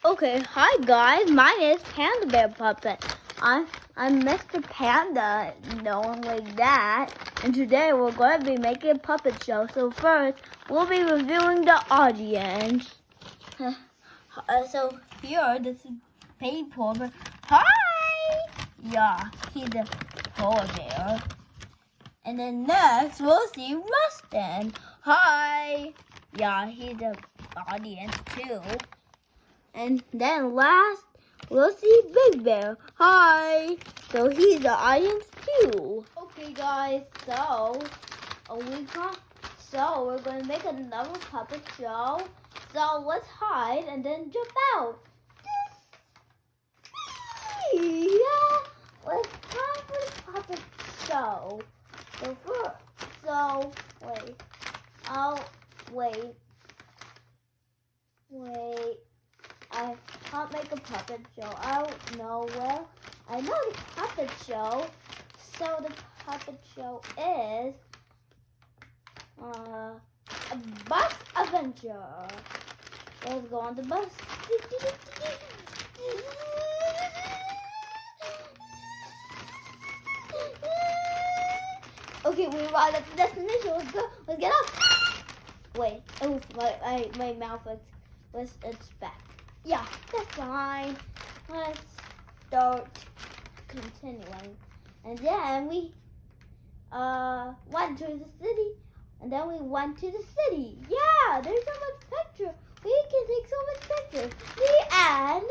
Okay, hi guys. My name is Panda Bear Puppet. I'm Mr. Panda, known like that. And today we're going to be making a puppet show. So first, we'll be reviewing the audience. So here, this is Baby Polar. Hi! Yeah, he's a polar bear. And then next, we'll see Rustin. Hi! Yeah, he's the audience too. And then last, we'll see Big Bear. Hi! So he's the audience too. Okay, guys. So we're going to make another puppet show. So let's hide and then jump out. Yeah, let's time for the puppet show. Wait. I can't make a puppet show. I don't know where. I know the puppet show. So the puppet show is a bus adventure. Let's go on the bus. Okay, we arrived at the destination. Let's go. Let's get up. Wait. Oh, my mouth it's back. Yeah, that's fine. Let's start continuing. And then we went to the city. And then we went to the city. Yeah, there's so much picture. We can take so much pictures. The end.